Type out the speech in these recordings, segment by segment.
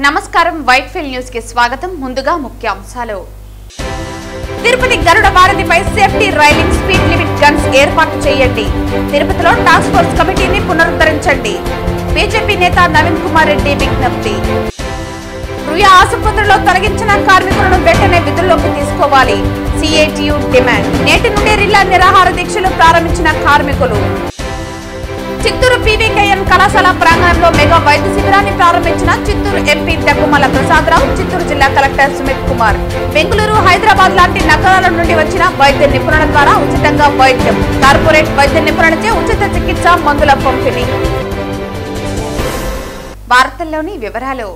నమస్కారం Whitefield news కి స్వాగతం. ముందుగా ముఖ్యాంశాలు. తిరుపతి గరుడ వారధిపై safety railing speed limit guns ఏర్పాటు చేయండి. తిరుపతిలో టాస్క్ ఫోర్స్ కమిటీని పునరుద్ధరించండి. బీజేపీ నేత నవీన్ కుమార్ రెడ్డి విజ్ఞప్తి. రుయా ఆసుపత్రిలో తొలగించిన కార్మికులను వెంటనే విధుల్లోకి తీసుకోవాలి. CITU demand. నేటి నుండి రిలా నిరాహార దీక్షలు ప్రారంభించిన కార్మికులు. చిత్తూరు పీవీకేఎం కళాశాల ప్రాంగణంలో మెగా వైద్య శిబిరాన్ని ప్రారంభించిన చిత్తూరు ఎంపీ తెక్కుమల ప్రసాదరావు, చిత్తూరు జిల్లా కలెక్టర్ సుమిత్ కుమార్. బెంగళూరు, హైదరాబాద్ లాంటి నగరాల నుండి వచ్చిన వైద్య నిపుణుల ద్వారా ఉచితంగా వైద్యం. కార్పొరేట్ వైద్య నిపుణులచే ఉచిత చికిత్స, మందుల పంపిణీ. వార్తల్లోని వివరాలు.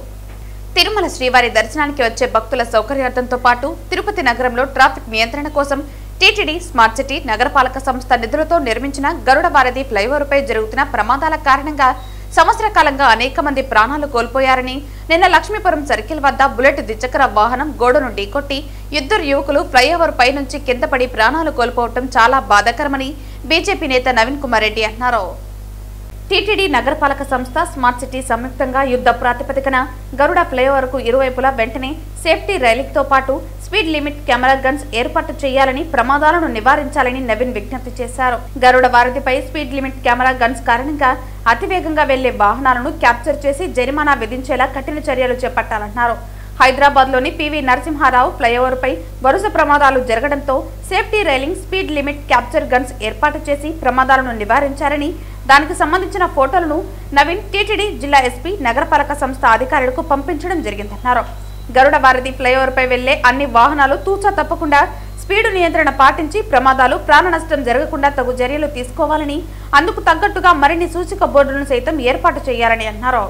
తిరుమల శ్రీవారి దర్శనానికి వచ్చే భక్తుల సౌకర్యార్థంతో పాటు తిరుపతి నగరంలో ట్రాఫిక్ నియంత్రణ కోసం టీటీడీ, స్మార్ట్ సిటీ, నగరపాలక సంస్థ నిధులతో నిర్మించిన గరుడ వారధి ఫ్లైఓవర్పై జరుగుతున్న ప్రమాదాల కారణంగా సంవత్సర కాలంగా అనేక మంది ప్రాణాలు కోల్పోయారని, నిన్న లక్ష్మీపురం సర్కిల్ వద్ద బుల్లెట్ ద్విచక్ర వాహనం గోడను ఢీకొట్టి ఇద్దరు యువకులు ఫ్లైఓవర్ పై నుంచి కింద పడి ప్రాణాలు కోల్పోవడం చాలా బాధాకరమని బీజేపీ నేత నవీన్ కుమార్ రెడ్డి అన్నారు. టీటీడీ, నగరపాలక సంస్థ, స్మార్ట్ సిటీ సంయుక్తంగా యుద్ధ ప్రాతిపదికన గరుడ ఫ్లైఓవర్ కు ఇరువైపులా వెంటనే సేఫ్టీ రైలింగ్ తో పాటు స్పీడ్ లిమిట్ కెమెరా గన్స్ ఏర్పాటు చేయాలని, ప్రమాదాలను నివారించాలని నవీన్ విజ్ఞప్తి చేశారు. గరుడ వారధిపై స్పీడ్ లిమిట్ కెమెరా గన్స్ కారణంగా అతివేగంగా వెళ్లే వాహనాలను క్యాప్చర్ చేసి జరిమానా విధించేలా కఠిన చర్యలు చేపట్టాలన్నారు. హైదరాబాద్ లోని పివి నరసింహారావు ఫ్లైఓవర్ పై వరుస ప్రమాదాలు జరగడంతో safety railing, speed limit capture guns ఏర్పాటు చేసి ప్రమాదాలను నివారించారని, దానికి సంబంధించిన ఫోటోలను నవీన్ టీటీడీ, జిల్లా ఎస్పీ, నగరపాలక సంస్థ అధికారులకు పంపించడం జరిగిందన్నారు. గరుడ వారధి ఫ్లైఓవర్ పై వెళ్లే అన్ని వాహనాలు తూచా తప్పకుండా స్పీడు నియంత్రణ పాటించి ప్రమాదాలు, ప్రాణ నష్టం జరగకుండా తగు చర్యలు తీసుకోవాలని, అందుకు తగ్గట్టుగా మరిన్ని సూచిక బోర్డులను సైతం ఏర్పాటు చేయాలని అన్నారు.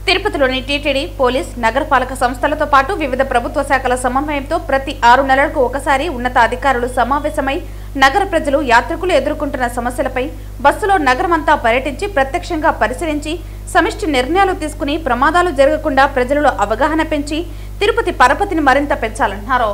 తిరుపతిలోని టీటీడీ, పోలీస్, నగరపాలక సంస్థలతో పాటు వివిధ ప్రభుత్వ శాఖల సమన్వయంతో ప్రతి 6 నెలలకు ఒకసారి ఉన్నత అధికారులు సమావేశమై నగర ప్రజలు, యాత్రికులు ఎదుర్కొంటున్న సమస్యలపై బస్సులో నగరమంతా పర్యటించి ప్రత్యక్షంగా పరిశీలించి సమిష్టి నిర్ణయాలు తీసుకుని ప్రమాదాలు జరగకుండా ప్రజలలో అవగాహన పెంచి తిరుపతి పరపతిని మరింత పెంచాలన్నారు.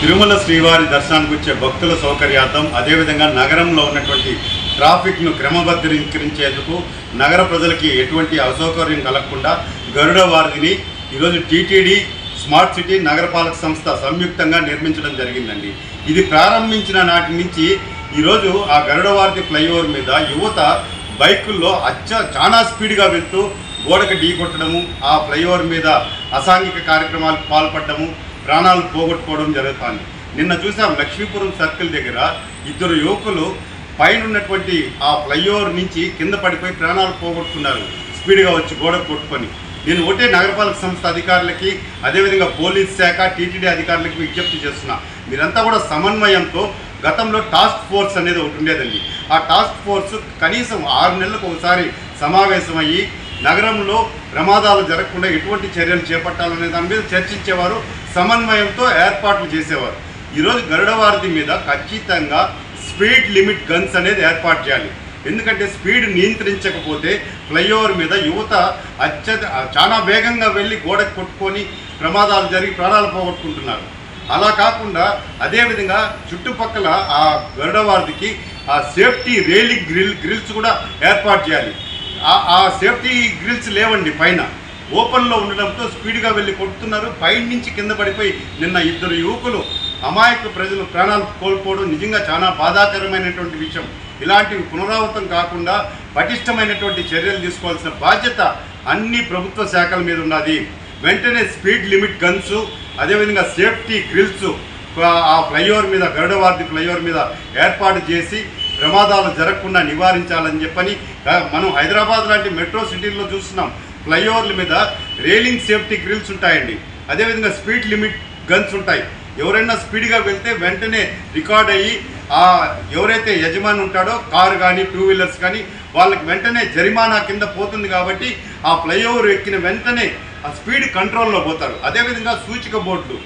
తిరుమల శ్రీవారి దర్శనానికి వచ్చే భక్తుల సౌకర్యార్థం, అదేవిధంగా నగరంలో ఉన్నటువంటి ట్రాఫిక్ను క్రమబద్ధీకరించేందుకు, నగర ప్రజలకి ఎటువంటి అసౌకర్యం కలగకుండా గరుడ వారధిని ఈరోజు టీటీడీ, స్మార్ట్ సిటీ, నగరపాలక సంస్థ సంయుక్తంగా నిర్మించడం జరిగిందండి. ఇది ప్రారంభించిన నాటి నుంచి ఈరోజు ఆ గరుడ వారధి ఫ్లైఓవర్ మీద యువత బైకుల్లో చాలా స్పీడ్గా వెళ్తూ గోడకు ఢీకొట్టడము, ఆ ఫ్లైఓవర్ మీద అసాంఘిక కార్యక్రమాలకు పాల్పడము, ప్రాణాలు పోగొట్టుకోవడం జరుగుతుంది. నిన్న చూసాం లక్ష్మీపురం సర్కిల్ దగ్గర ఇద్దరు యువకులు పైన ఉన్నటువంటి ఆ ఫ్లైఓవర్ నుంచి కింద పడిపోయి ప్రాణాలు పోగొట్టుకున్నారు, స్పీడ్గా వచ్చి గోడకు కొట్టుకొని. నేను ఒకటే నగరపాలక సంస్థ అధికారులకి, అదేవిధంగా పోలీస్ శాఖ, టీటీడీ అధికారులకి విజ్ఞప్తి చేస్తున్నా, మీరంతా కూడా సమన్వయంతో, గతంలో టాస్క్ ఫోర్స్ అనేది ఒకటి ఉండేదండి, ఆ టాస్క్ ఫోర్స్ కనీసం 6 నెలలకు ఒకసారి సమావేశమయ్యి నగరంలో ప్రమాదాలు జరగకుండా ఎటువంటి చర్యలు చేపట్టాలనే దాని మీద చర్చించేవారు, సమన్వయంతో ఏర్పాట్లు చేసేవారు. ఈరోజు గరుడ వారధి మీద ఖచ్చితంగా స్పీడ్ లిమిట్ గన్స్ అనేది ఏర్పాటు చేయాలి. ఎందుకంటే స్పీడ్ నియంత్రించకపోతే ఫ్లైఓవర్ మీద యువత చాలా వేగంగా వెళ్ళి గోడకు కొట్టుకొని ప్రమాదాలు జరిగి ప్రాణాలు పోగొట్టుకుంటున్నారు. అలా కాకుండా అదేవిధంగా చుట్టుపక్కల ఆ గరుడ వారధికి ఆ సేఫ్టీ రైలింగ్ గ్రిల్స్ కూడా ఏర్పాటు చేయాలి. ఆ సేఫ్టీ గ్రిల్స్ లేవండి, పైన ఓపెన్లో ఉండడంతో స్పీడ్గా వెళ్ళి కొట్టుతున్నారు. పైన నుంచి కింద పడిపోయి నిన్న ఇద్దరు యువకులు, అమాయక ప్రజలు ప్రాణాలు కోల్పోవడం నిజంగా చాలా బాధాకరమైనటువంటి విషయం. ఇలాంటివి పునరావృతం కాకుండా పటిష్టమైనటువంటి చర్యలు తీసుకోవాల్సిన బాధ్యత అన్ని ప్రభుత్వ శాఖల మీద ఉన్నది. వెంటనే స్పీడ్ లిమిట్ గన్స్, అదేవిధంగా సేఫ్టీ గ్రిల్స్ ఆ ఫ్లైఓవర్ మీద, గరుడ వారధి ఫ్లైఓవర్ మీద ఏర్పాటు చేసి ప్రమాదాలు జరగకుండా నివారించాలని చెప్పని, మనం హైదరాబాద్ లాంటి మెట్రో సిటీల్లో చూస్తున్నాం, ఫ్లైఓవర్ల మీద రైలింగ్ సేఫ్టీ గ్రిల్స్ ఉంటాయండి, అదేవిధంగా స్పీడ్ లిమిట్ గన్స్ ఉంటాయి. ఎవరైనా స్పీడ్గా వెళ్తే వెంటనే రికార్డ్ అయ్యి ఎవరైతే యజమాని ఉంటాడో, కారు కానీ, 2 వీలర్స్ కానీ, వాళ్ళకి వెంటనే జరిమానా కింద పోతుంది. కాబట్టి ఆ ఫ్లైఓవర్ ఎక్కిన వెంటనే ఆ స్పీడ్ కంట్రోల్లో పోతారు. అదేవిధంగా సూచిక బోర్డులు,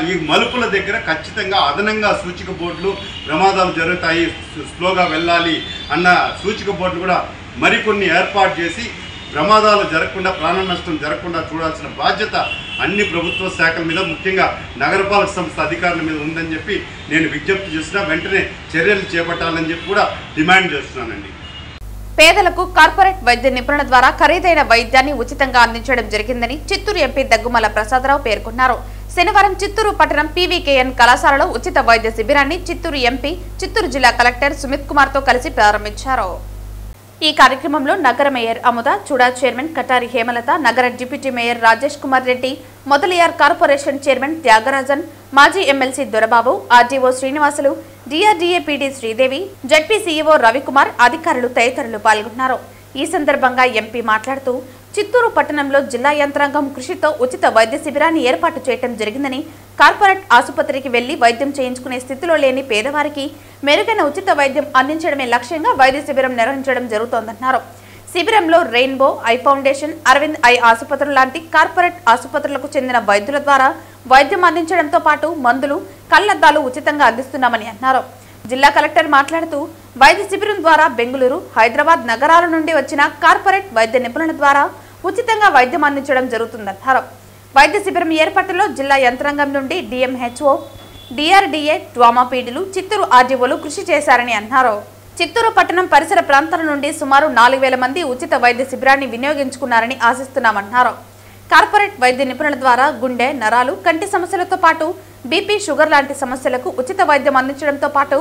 ఈ మలుపుల దగ్గర ఖచ్చితంగా అదనంగా సూచిక బోర్డులు, ప్రమాదాలు జరుగుతాయి, స్లోగా వెళ్ళాలి అన్న సూచిక బోర్డులు కూడా మరికొన్ని ఏర్పాటు చేసి ప్రమాదాలు జరగకుండా, ప్రాణ నష్టం జరగకుండా చూడాల్సిన బాధ్యత అన్ని ప్రభుత్వ శాఖల మీద, ముఖ్యంగా నగరపాలక సంస్థ అధికారుల మీద ఉందని చెప్పి నేను విజ్ఞప్తి చేస్తున్నా. వెంటనే చర్యలు చేపట్టాలని చెప్పి కూడా డిమాండ్ చేస్తున్నానండి. పేదలకు కార్పొరేట్ వైద్య నిపుణుల ద్వారా ఖరీదైన వైద్యాన్ని ఉచితంగా అందించడం జరిగిందని చిత్తూరు ఎంపీ దగ్గుమల ప్రసాదరావు పేర్కొన్నారు. శనివారం చిత్తూరు పట్టణం పీవీకేఎన్ కళాశాలలో ఉచిత వైద్య శిబిరాన్ని చిత్తూరు ఎంపీ, చిత్తూరు జిల్లా కలెక్టర్ సుమిత్ కుమార్ తో కలిసి ప్రారంభించారు. ఈ కార్యక్రమంలో నగర మేయర్ అముద, చూడా చైర్మన్ కటారి హేమలత, నగర deputy mayor Rajesh Kumar Reddy, Mudaliar corporation chairman Thyagarajan, మాజీ MLC Dorababu, RDO Srinivasulu, DRDA PD Sridevi, ZP CEO Ravikumar, అధికారులు తదితరులు పాల్గొన్నారు. ఈ సందర్భంగా ఎంపీ మాట్లాడుతూ చిత్తూరు పట్టణంలో జిల్లా యంత్రాంగం కృషితో ఉచిత వైద్య శిబిరాన్ని ఏర్పాటు చేయడం జరిగిందని, కార్పొరేట్ ఆసుపత్రికి వెళ్లి వైద్యం చేయించుకునే స్థితిలో లేని పేదవారికి మెరుగైన ఉచిత వైద్యం అందించడమే లక్ష్యంగా వైద్య శిబిరం నిర్వహించడం జరుగుతోందన్నారు. శిబిరంలో Rainbow Eye Foundation, Aravind Eye ఆసుపత్రులు లాంటి కార్పొరేట్ ఆసుపత్రులకు చెందిన వైద్యుల ద్వారా వైద్యం అందించడంతో పాటు మందులు, కళ్లద్దాలు ఉచితంగా అందిస్తున్నామని అన్నారు. జిల్లా కలెక్టర్ మాట్లాడుతూ వైద్య శిబిరం ద్వారా బెంగళూరు, హైదరాబాద్ నగరాల నుండి వచ్చిన కార్పొరేట్ వైద్య నిపుణుల ద్వారా ఉచితంగా వైద్యం అందించడం జరుగుతుందన్నారు. వైద్య శిబిరం ఏర్పాటులో జిల్లా యంత్రాంగం నుండి డిఎంహెచ్ఓ, డిఆర్డీఏ, ట్రామా పీడీలు, చిత్తూరు ఆర్డీఓలు కృషి చేశారని అన్నారు. చిత్తూరు పట్టణం పరిసర ప్రాంతాల నుండి సుమారు 4000 మంది ఉచిత వైద్య శిబిరాన్ని వినియోగించుకున్నారని ఆశిస్తున్నామన్నారు. కార్పొరేట్ వైద్య నిపుణుల ద్వారా గుండె, నరాలు, కంటి సమస్యలతో పాటు బీపీ, షుగర్ లాంటి సమస్యలకు ఉచిత వైద్యం అందించడంతో పాటు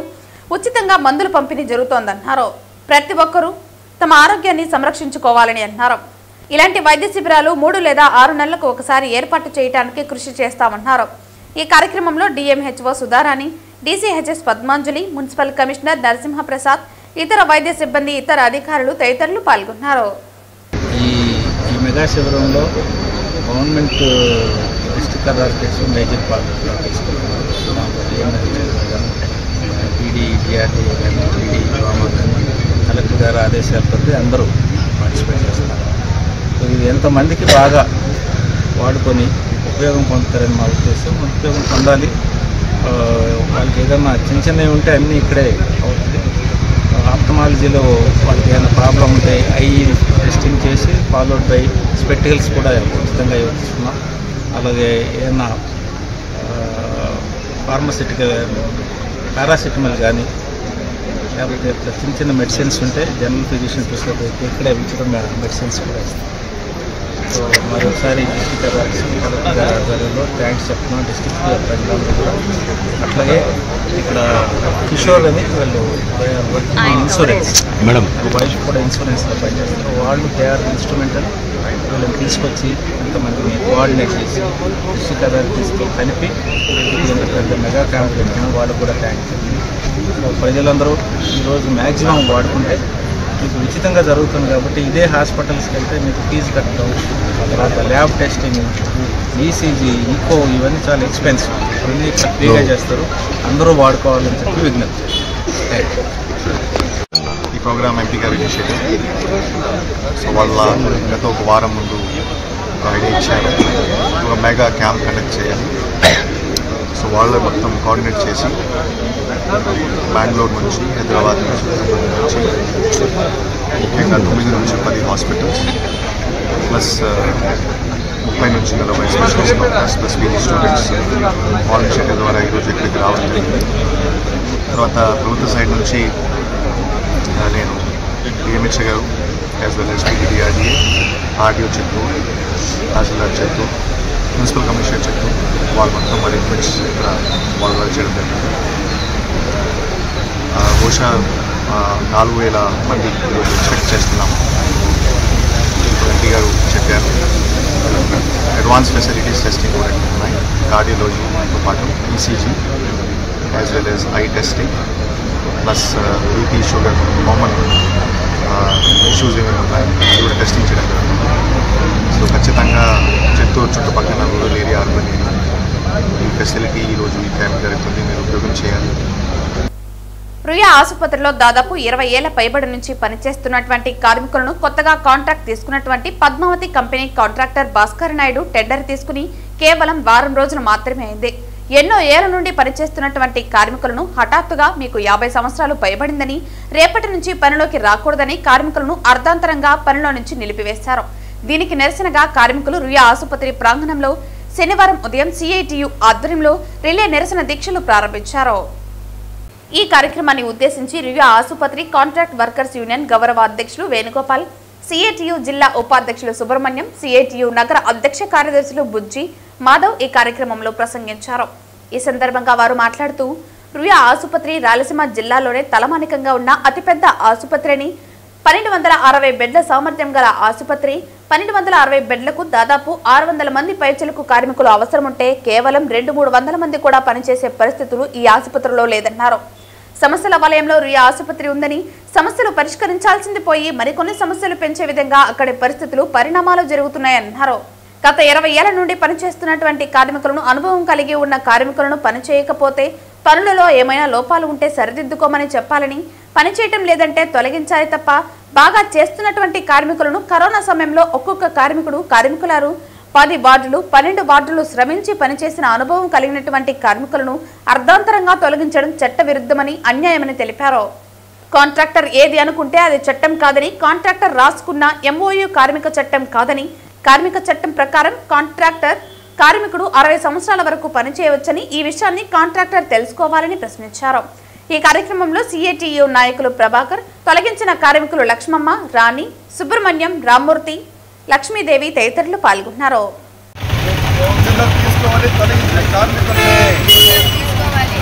ఉచితంగా మందులు పంపిణీ జరుగుతోందన్నారు. ప్రతి ఒక్కరూ తమ ఆరోగ్యాన్ని సంరక్షించుకోవాలని అన్నారు. ఇలాంటి వైద్య శిబిరాలు 3 లేదా 6 నెలలకు ఒకసారి ఏర్పాటు చేయడానికి కృషి చేస్తామన్నారు. ఈ కార్యక్రమంలో DMHO Sudharani, DCHS Padmanjali, municipal commissioner Narasimhaprasad, ఇతర వైద్య సిబ్బంది, ఇతర అధికారులు తదితరులు పాల్గొన్నారు. ఈ మెగా శిబిరంలో గవర్నమెంట్ డిస్ట్రిక్ట్ అథారిటీస్ మేజర్ పార్టీలో తీసుకుంటున్నారు. పీడీ, డిఆర్డీఏ కానీ, పీడీ, డ్రామా కానీ, కలెక్టర్ గారి ఆదేశాలతో అందరూ పార్టిసిపేట్ చేస్తున్నారు. సో ఇది ఎంతమందికి బాగా వాడుకొని ఉపయోగం పొందుతారని మా ఉద్దేశం. ఉపయోగం పొందాలి. వాళ్ళకి ఏదైనా చిన్నవి ఉంటే అన్నీ ఇక్కడే అవుతుంది. ఆప్థమాలజీలో వాళ్ళకి ఏదైనా ప్రాబ్లం ఉంటే ఐ టెస్టింగ్ చేసి ఫాలోడ్ బై స్పెక్టికల్స్ కూడా ఉచితంగా ఇస్తున్నాం. అలాగే ఏదైనా ఫార్మసిటికల్ పారాసిటమాల్ కానీ లేకపోతే చిన్న చిన్న మెడిసిన్స్ ఉంటే జనరల్ ఫిజిషియన్ ప్రిస్క్రైబ్ ఇక్కడే ఉచితంగా మెడిసిన్స్ కూడా ఇస్తాం. సో మరోసారి డిస్ట్రిక్ట్ ఆధ్వర్యంలో థ్యాంక్స్ చెప్తున్నాం డిస్ట్రిక్ట్ ప్రజలందరూ కూడా. అట్లాగే ఇక్కడ కిషోర్ అని వాళ్ళు ఇన్సూరెన్స్ మేడం వైఫ్ కూడా ఇన్సూరెన్స్లో పనిచేస్తారు. వాళ్ళు దే ఆర్ ఇన్స్ట్రుమెంటల్. వీళ్ళని తీసుకొచ్చి ఇంతమందిని కోఆర్డినేట్ చేసి డిస్ట్రిక్ట్ అథారిటీస్తో కలిపి పెద్ద మెగా క్యాంప్ పెట్టిన వాళ్ళకు కూడా థ్యాంక్స్ చెప్పింది. సో ప్రజలందరూ ఈరోజు మ్యాక్సిమం వాడుకుంటే మీకు ఉచితంగా జరుగుతుంది కాబట్టి ఇదే హాస్పిటల్స్కి వెళ్తే మీకు ఫీజు కట్టడం, తర్వాత ల్యాబ్ టెస్టింగ్, ఈసీజీ, ఈకో ఇవన్నీ చాలా ఎక్స్పెన్సివ్. ఇవన్నీ ఇక్కడ ఫ్రీగా చేస్తారు. అందరూ వాడుకోవాలని చెప్పి విజ్ఞప్తి. ఈ ప్రోగ్రామ్ ఎంపీ గారు ఇనిషియేటివ్. సో వాళ్ళ గత ఒక వారం ముందు ఒక ఐడియా ఇచ్చారు, ఒక మెగా క్యాంప్ కండక్ట్ చేయాలి. సో వాళ్ళు మొత్తం కోఆర్డినేట్ చేసి బెంగళూరు నుంచి, హైదరాబాద్ నుంచి, ముఖ్యంగా 9 నుంచి 10 హాస్పిటల్స్ ప్లస్ 30 నుంచి 40 specialist doctors plus PG students వాలంటీర్ల ద్వారా ఈరోజు ఇక్కడికి రావడం జరిగింది. తర్వాత ప్రభుత్వ సైడ్ నుంచి నేను డిఎంహెచ్ఓ గారు as well as PD DRDA, RDO Chittoor, తహసీల్దార్ చిత్తూరు, మున్సిపల్ కమిషనర్ చిత్తూరు వాళ్ళు మొత్తం అరేంజ్మెంట్స్ ఇక్కడ వాళ్ళు చేయడం జరిగింది. బహుశా 4000 మంది ఎక్స్పెక్ట్ చేస్తున్నాము. ఎంపీ గారు చెప్పారు. అడ్వాన్స్ ఫెసిలిటీస్ టెస్టింగ్ కూడా ఉన్నాయి. కార్డియాలజీతో పాటు ECG as well as I testing plus BP, sugar, common issues ఏమైనా ఉన్నాయి అది కూడా టెస్టింగ్ చేయడం జరుగుతుంది. సో ఖచ్చితంగా చిత్తూరు చుట్టుపక్కల రూరల్ ఏరియా, అర్బన్ ఏరియా ఈ ఫెసిలిటీ ఈరోజు ఈ క్యాంప్ జరుగుతుంది, మీరు ఉపయోగం చేయాలి. రుయా ఆసుపత్రిలో దాదాపు 20 ఏళ్ల పైబడి నుంచి పనిచేస్తున్నటువంటి కార్మికులను కొత్తగా కాంట్రాక్ట్ తీసుకున్నటువంటి Padmavati company contractor Bhaskar Naidu tender తీసుకుని కేవలం వారం రోజులు మాత్రమే అయింది. ఎన్నో ఏళ్ల నుండి పనిచేస్తున్నటువంటి కార్మికులను హఠాత్తుగా మీకు 50 సంవత్సరాలు పైబడిందని, రేపటి నుంచి పనిలోకి రాకూడదని కార్మికులను అర్ధాంతరంగా పనిలో నుంచి నిలిపివేశారు. దీనికి నిరసనగా కార్మికులు రుయా ఆసుపత్రి ప్రాంగణంలో శనివారం ఉదయం సిఐటియు ఆధ్వర్యంలో రిలే నిరసన దీక్షలు ప్రారంభించారు. ఈ కార్యక్రమాన్ని ఉద్దేశించి రియా ఆసుపత్రి కాంట్రాక్ట్ వర్కర్స్ యూనియన్ గౌరవ అధ్యక్షులు వేణుగోపాల్, సిఐటియు జిల్లా ఉపాధ్యక్షులు సుబ్రహ్మణ్యం, సిఐటియు నగర అధ్యక్ష కార్యదర్శులు బుజ్జి మాధవ్ ఈ కార్యక్రమంలో ప్రసంగించారు. ఈ సందర్భంగా వారు మాట్లాడుతూ రియా ఆసుపత్రి రాయలసీమ జిల్లాలోనే తలమానికంగా ఉన్న అతిపెద్ద ఆసుపత్రి అని, 1260 బెడ్ల సామర్థ్యం గల ఆసుపత్రి, 1260 బెడ్లకు దాదాపు 600 మంది పైచిలకు కార్మికులు అవసరం ఉంటే కేవలం 200-300 మంది కూడా పనిచేసే పరిస్థితులు ఈ ఆసుపత్రిలో లేదన్నారు. సమస్యల వలయంలో రియా ఆసుపత్రి ఉందని, సమస్యలు పరిష్కరించాల్సింది పోయి మరికొన్ని సమస్యలు పెంచే విధంగా అక్కడి పరిస్థితులు పరిణామాలు జరుగుతున్నాయన్నారు. గత 20 ఏళ్ల నుండి పనిచేస్తున్నటువంటి కార్మికులను, అనుభవం కలిగి ఉన్న కార్మికులను పనిచేయకపోతే పనులలో ఏమైనా లోపాలు ఉంటే సరిదిద్దుకోమని చెప్పాలని, పనిచేయటం లేదంటే తొలగించాలి తప్ప బాగా చేస్తున్నటువంటి కార్మికులను కరోనా సమయంలో ఒక్కొక్క కార్మికులారు 10 వార్డులు 12 వార్డులు శ్రమించి పనిచేసిన అనుభవం కలిగినటువంటి కార్మికులను అర్ధాంతరంగా తొలగించడం చట్ట విరుద్ధమని, అన్యాయమని తెలిపారు. కాంట్రాక్టర్ ఏది అనుకుంటే అది చట్టం కాదని, కాంట్రాక్టర్ రాసుకున్న MOU కార్మిక చట్టం కాదని, కార్మిక చట్టం ప్రకారం కార్మికుడు 60 సంవత్సరాల వరకు పనిచేయవచ్చని, ఈ విషయాన్ని కాంట్రాక్టర్ తెలుసుకోవాలని ప్రశ్నించారు. ఈ కార్యక్రమంలో సిఐటియు నాయకులు ప్రభాకర్, తొలగించిన కార్మికులు లక్ష్మమ్మ, రాణి, సుబ్రహ్మణ్యం, రామ్మూర్తి, లక్ష్మీదేవి తదితరులు పాల్గొన్నారు.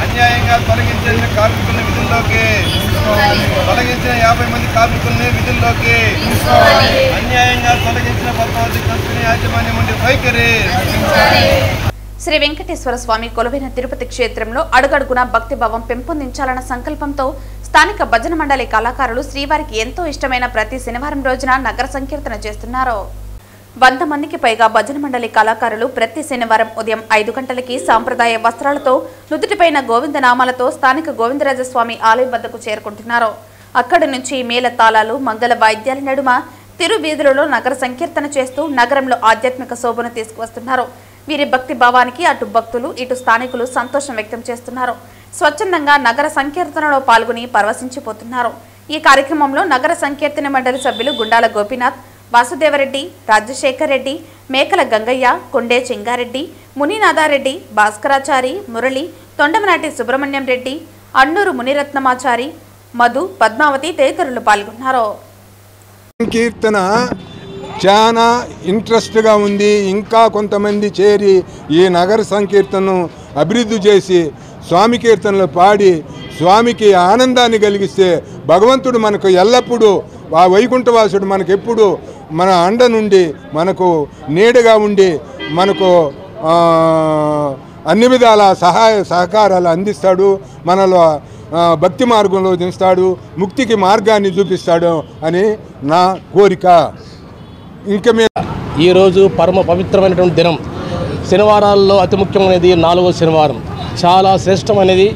అన్యాయంగా తొలగించిన కార్మికులను విధుల్లోకి, తొలగించిన 50 మంది కార్మికుల్ని విధుల్లోకి, అన్యాయంగా తొలగించిన పద్మావతి కంపెనీ యాజమాన్యం నుండి వైఖరి. శ్రీ వెంకటేశ్వర స్వామి కొలువైన తిరుపతి క్షేత్రంలో అడుగడుగున భక్తిభావం పెంపొందించాలన్న సంకల్పంతో స్థానిక భజన మండలి కళాకారులు శ్రీవారికి ఎంతో ఇష్టమైన ప్రతి శనివారం రోజున నగర సంకీర్తన చేస్తున్నారు. 100 మందికి పైగా భజన మండలి కళాకారులు ప్రతి శనివారం ఉదయం 5 గంటలకి సాంప్రదాయ వస్త్రాలతో, నుదుటిపైన గోవిందనామాలతో స్థానిక గోవిందరాజస్వామి ఆలయం వద్దకు చేరుకుంటున్నారు. అక్కడి నుంచి మేళ తాళాలు, మంగళ వాయిద్యాల నడుమ తిరు వీధులలో నగర సంకీర్తన చేస్తూ నగరంలో ఆధ్యాత్మిక శోభను తీసుకువస్తున్నారు. వీరి భక్తి భావానికి అటు భక్తులు, ఇటు స్థానికులు సంతోషం వ్యక్తం చేస్తున్నారు. స్వచ్ఛందంగా నగర సంకీర్తనలో పాల్గొని పరవశించిపోతున్నారు. ఈ కార్యక్రమంలో నగర సంకీర్తన మండలి సభ్యులు గుండాల గోపీనాథ్, వాసుదేవరెడ్డి, రాజశేఖర్ రెడ్డి, మేకల గంగయ్య, కొండే చెంగారెడ్డి, మునినాథారెడ్డి, భాస్కరాచారి, మురళి, తొండమనాటి సుబ్రహ్మణ్యం రెడ్డి, అన్నూరు మునిరత్నమాచారి, మధు, పద్మావతి తదితరులు పాల్గొన్నారు. సంకీర్తన చాలా ఇంట్రెస్ట్గా ఉంది. ఇంకా కొంతమంది చేరి ఈ నగర సంకీర్తనను అభివృద్ధి చేసి స్వామి కీర్తనలు పాడి స్వామికి ఆనందాన్ని కలిగిస్తే భగవంతుడు మనకు ఎల్లప్పుడూ, ఆ వైకుంఠవాసుడు మనకెప్పుడు మన అండ నుండి, మనకు నీడగా ఉండి, మనకు అన్ని విధాల సహాయ సహకారాలు అందిస్తాడు. మనలో భక్తి మార్గంలో దిస్తాడు, ముక్తికి మార్గాన్ని చూపిస్తాడు అని నా కోరిక. ఈరోజు పరమ పవిత్రమైనటువంటి దినం. శనివారాల్లో అతి ముఖ్యమైనది 4వ శనివారం, చాలా శ్రేష్టమైనది.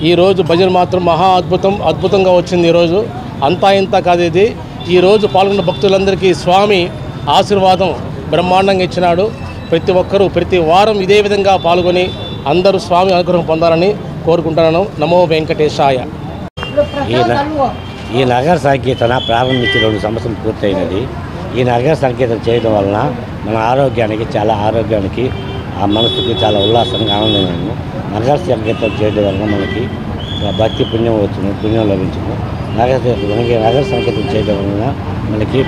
ఈరోజు భజన మాత్రం మహా అద్భుతంగా వచ్చింది. ఈరోజు అంతా ఇంత కాదు. ఇది ఈరోజు పాల్గొన్న భక్తులందరికీ స్వామి ఆశీర్వాదం బ్రహ్మాండంగా ఇచ్చినాడు. ప్రతి ఒక్కరూ ప్రతి వారం ఇదే విధంగా పాల్గొని అందరూ స్వామి అనుగ్రహం పొందాలని కోరుకుంటున్నాను. నమో వెంకటేశాయ. ఈ నగర సంకీర్తన ప్రారంభించి 2 సంవత్సరాలు పూర్తయినది. ఈ నగర సంకీర్తన చేయడం వలన మన ఆరోగ్యానికి ఆ మనసుకు చాలా ఉల్లాసంగా ఆనందంగా నగర సంకీర్తన చేయడం వలన మనకి భక్తి పుణ్యం వచ్చును, పుణ్యం లభించును. నగర సంకీర్తన చేయడం వలన మనకి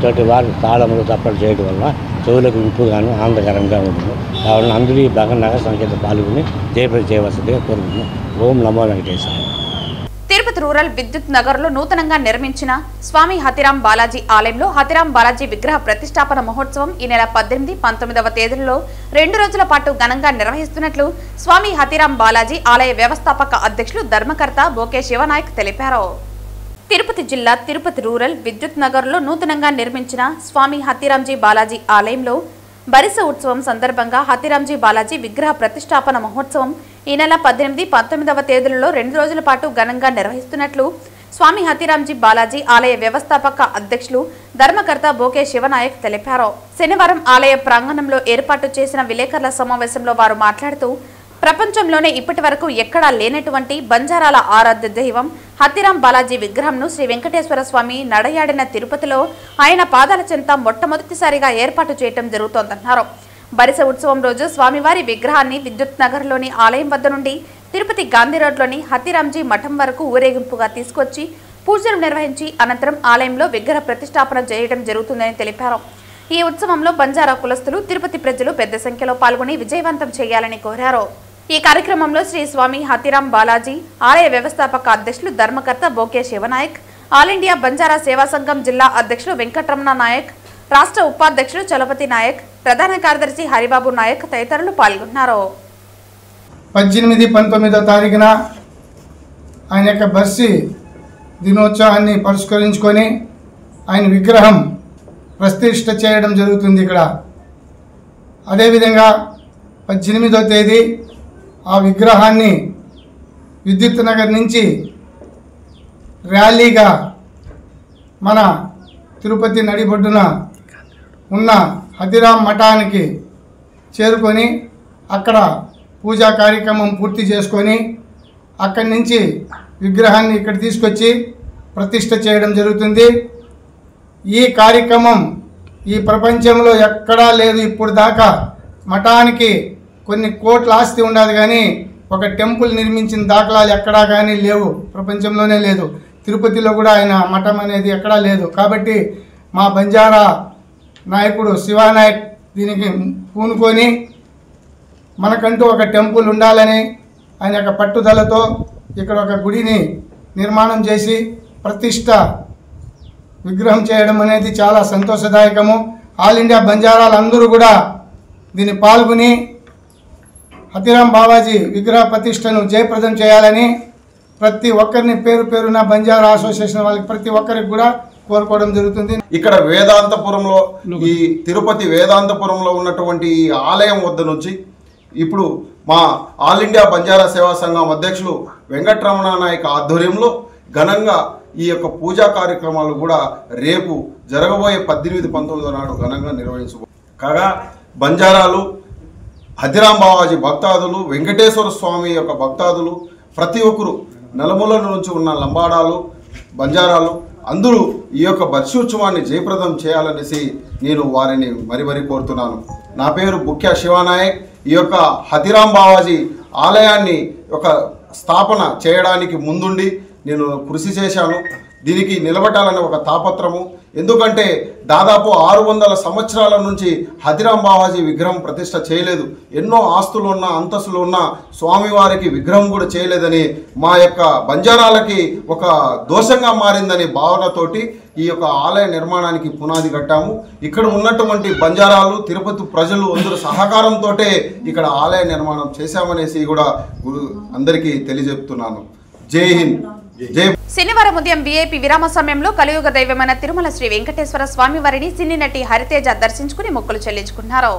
తోటి వారు తాళములు తప్పలు చేయడం వలన చెవులకు ఇంపుగాను ఆనందకరంగా ఉంటుంది. కావున అందరూ ఈ బాగా నగర సంకీర్తన పాల్గొని జయప్రద చేయవలసిందిగా కోరుకుంటున్నాం. ఓం నమో వెంకటేశాయ. తిరుపతి రూరల్ విద్యుత్ నగర్లో నూతనంగా నిర్మించిన స్వామి హతిరాం బాలాజీ ఆలయంలో హతిరాం బాలాజీ విగ్రహ ప్రతిష్టాపన మహోత్సవం ఈ నెల 18, 19వ తేదీలలో 2 రోజుల పాటు ఘనంగా నిర్వహిస్తున్నట్లు స్వామి హతిరాం బాలాజీ ఆలయ వ్యవస్థాపక అధ్యక్షులు ధర్మకర్త బోకే శివనాయక్ తెలిపారు. తిరుపతి జిల్లా తిరుపతి రూరల్ విద్యుత్ నగర్లో నూతనంగా నిర్మించిన స్వామి హతిరాంజీ బాలాజీ ఆలయంలో బరిస ఉత్సవం సందర్భంగా హతిరాంజీ బాలాజీ విగ్రహ ప్రతిష్టాపన మహోత్సవం ఈ నెల 18, 19వ తేదీలలో 2 రోజుల పాటు ఘనంగా నిర్వహిస్తున్నట్లు స్వామి హతిరాంజీ బాలాజీ ఆలయ వ్యవస్థాపక అధ్యక్షులు ధర్మకర్త బోకే శివనాయక్ తెలిపారు. శనివారం ఆలయ ప్రాంగణంలో ఏర్పాటు చేసిన విలేకరుల సమావేశంలో వారు మాట్లాడుతూ ప్రపంచంలోనే ఇప్పటి వరకు ఎక్కడా లేనటువంటి బంజారాల ఆరాధ్య దైవం హతిరాం బాలాజీ విగ్రహంను శ్రీ వెంకటేశ్వర స్వామి నడయాడిన తిరుపతిలో ఆయన పాదాల చెంత మొట్టమొదటిసారిగా ఏర్పాటు చేయడం జరుగుతోందన్నారు. బరిస ఉత్సవం రోజు స్వామివారి విగ్రహాన్ని విద్యుత్ నగర్లోని ఆలయం వద్ద నుండి తిరుపతి గాంధీ రోడ్లోని హతిరాంజీ మఠం వరకు ఊరేగింపుగా తీసుకొచ్చి పూజలు నిర్వహించి అనంతరం ఆలయంలో విగ్రహ ప్రతిష్టాపన చేయడం జరుగుతుందని తెలిపారు. ఈ ఉత్సవంలో బంజారా కులస్తులు, తిరుపతి ప్రజలు పెద్ద సంఖ్యలో పాల్గొని విజయవంతం చేయాలని కోరారు. ఈ కార్యక్రమంలో శ్రీ స్వామి హతిరాం బాలాజీ ఆలయ వ్యవస్థాపక అధ్యక్షులు ధర్మకర్త bouquet Shiva Nayak, all India Banjara సేవా సంఘం జిల్లా అధ్యక్షులు వెంకటరమణ నాయక్, రాష్ట్ర ఉపాధ్యక్షులు చలపతి నాయక్, ప్రధాన కార్యదర్శి హరిబాబు నాయక్ తదితరులు పాల్గొన్నారు. 18-19 తారీఖున ఆయన యొక్క బర్సి దినోత్సవాన్ని పురస్కరించుకొని ఆయన విగ్రహం ప్రతిష్ఠ చేయడం జరుగుతుంది. ఇక్కడ అదేవిధంగా 18వ తేదీ ఆ విగ్రహాన్ని విద్యుత్ నగర్ నుంచి ర్యాలీగా మన తిరుపతి నడిబొడ్డున ఉన్న హతిరాం మఠానికి చేరుకొని అక్కడ పూజా కార్యక్రమం పూర్తి చేసుకొని అక్కడి నుంచి విగ్రహాన్ని ఇక్కడ తీసుకొచ్చి ప్రతిష్ఠ చేయడం జరుగుతుంది. ఈ కార్యక్రమం ఈ ప్రపంచంలో ఎక్కడా లేదు. ఇప్పుడు దాకా మఠానికి కొన్ని కోట్ల ఆస్తి ఉండదు, కానీ ఒక టెంపుల్ నిర్మించిన దాఖలాలు ఎక్కడా కానీ లేవు, ప్రపంచంలోనే లేదు. తిరుపతిలో కూడా ఆయన మఠం అనేది ఎక్కడా లేదు. కాబట్టి మా బంజారా నాయకుడు శివానాయక్ దీనికి పూనుకొని మనకంటూ ఒక టెంపుల్ ఉండాలని ఆయన యొక్క పట్టుదలతో ఇక్కడ ఒక గుడిని నిర్మాణం చేసి ప్రతిష్ట విగ్రహం చేయడం అనేది చాలా సంతోషదాయకము. ఆల్ ఇండియా బంజారాలు అందరూ కూడా దీన్ని పాల్గొని హతిరాం బాబాజీ విగ్రహ ప్రతిష్టను జయప్రదం చేయాలని ప్రతి ఒక్కరిని పేరు పేరున బంజారా అసోసియేషన్ వాళ్ళకి ప్రతి ఒక్కరికి కూడా కోరుకోవడం జరుగుతుంది. ఇక్కడ వేదాంతపురంలో ఈ తిరుపతి వేదాంతపురంలో ఉన్నటువంటి ఈ ఆలయం వద్ద నుంచి ఇప్పుడు మా ఆల్ ఇండియా బంజారా సేవా సంఘం అధ్యక్షులు వెంకటరమణ నాయక్ ఆధ్వర్యంలో ఘనంగా ఈ యొక్క పూజా కార్యక్రమాలు కూడా రేపు జరగబోయే 18-19 నాడు ఘనంగా నిర్వహించబో కాగా బంజారాలు, హతిరాం బాబాజీ భక్తాదులు, వెంకటేశ్వర స్వామి యొక్క భక్తాదులు, ప్రతి ఒక్కరు నలుమూలల నుంచి ఉన్న లంబాడాలు, బంజారాలు అందరూ ఈ యొక్క బర్షోత్సవాన్ని జయప్రదం చేయాలనేసి నేను వారిని మరీ కోరుతున్నాను. నా పేరు బుక్యా శివానాయక్. ఈ యొక్క హతిరాం బాబాజీ ఆలయాన్ని ఒక స్థాపన చేయడానికి ముందుండి నేను కృషి చేశాను. దీనికి నిలబడాలనే ఒక తాపత్రము. ఎందుకంటే దాదాపు 600 సంవత్సరాల నుంచి హతిరాం బాబాజీ విగ్రహం ప్రతిష్ట చేయలేదు. ఎన్నో ఆస్తులు ఉన్న అంతస్తులు ఉన్న స్వామివారికి విగ్రహం కూడా చేయలేదని మా యొక్క బంజారాలకి ఒక దోషంగా మారిందని భావనతోటి ఈ యొక్క ఆలయ నిర్మాణానికి పునాది కట్టాము. ఇక్కడ ఉన్నటువంటి బంజారాలు, తిరుపతి ప్రజలు అందరూ సహకారంతో ఇక్కడ ఆలయ నిర్మాణం చేశామనేసి కూడా అందరికీ తెలియజెప్తున్నాను. జై హింద్, జై. శనివారం ఉదయం వీఐపీ విరామ సమయంలో కలియుగ దైవమైన తిరుమల శ్రీ వెంకటేశ్వర స్వామి వారిని సినీ నటి హరితేజ దర్శించుకుని మొక్కులు చెల్లించుకున్నారు.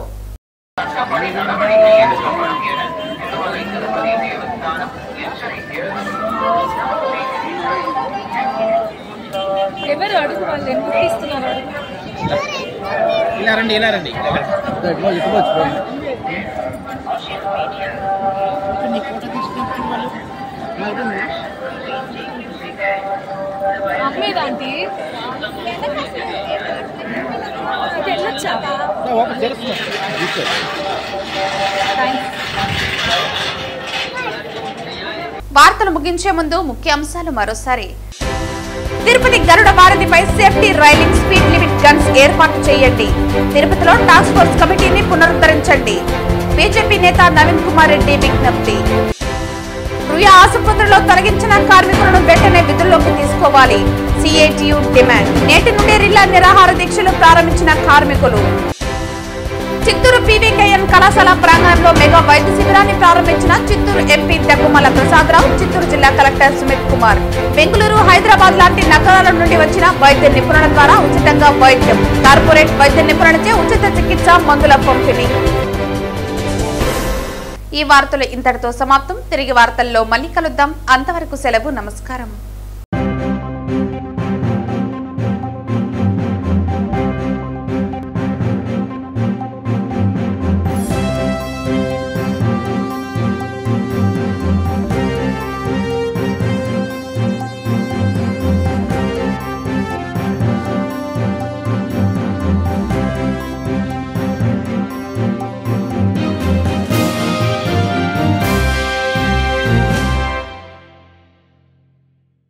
వార్తలు ముగించే ముందు ముఖ్య అంశాలు మరోసారి. తిరుపతి గరుడ వారధిపై safety railing, speed limit guns ఏర్పాటు చేయండి. తిరుపతిలో టాస్క్ ఫోర్స్ కమిటీని పునరుద్ధరించండి. బీజేపీ నేత నవీన్ కుమార్ రెడ్డి విజ్ఞప్తి. రుయా ఆసుపత్రిలో తొలగించిన కార్మికులను వెంటనే విధుల్లోకి తీసుకోవాలి. CITU demand. నేటి నుండి రిలా నిరాహార దీక్షలు ప్రారంభించిన కార్మికులు. చిత్తూరు పీవీకేఎన్ కళాశాల ప్రాంగణంలో మెగా వైద్య శిబిరాన్ని ప్రారంభించిన చిత్తూరు ఎంపీ దగ్గుమల ప్రసాదరావు, చిత్తూరు జిల్లా కలెక్టర్ సుమిత్ కుమార్. బెంగళూరు, హైదరాబాద్ లాంటి నగరాల నుండి వచ్చిన వైద్య నిపుణుల ద్వారా ఉచితంగా వైద్యం. కార్పొరేట్ వైద్య నిపుణులచే ఉచిత చికిత్స, మందుల పంపిణీ. ఈ వార్తలు ఇంతటితో సమాప్తం. తిరిగి వార్తల్లో మళ్ళీ కలుద్దాం. అంతవరకు సెలవు. నమస్కారం.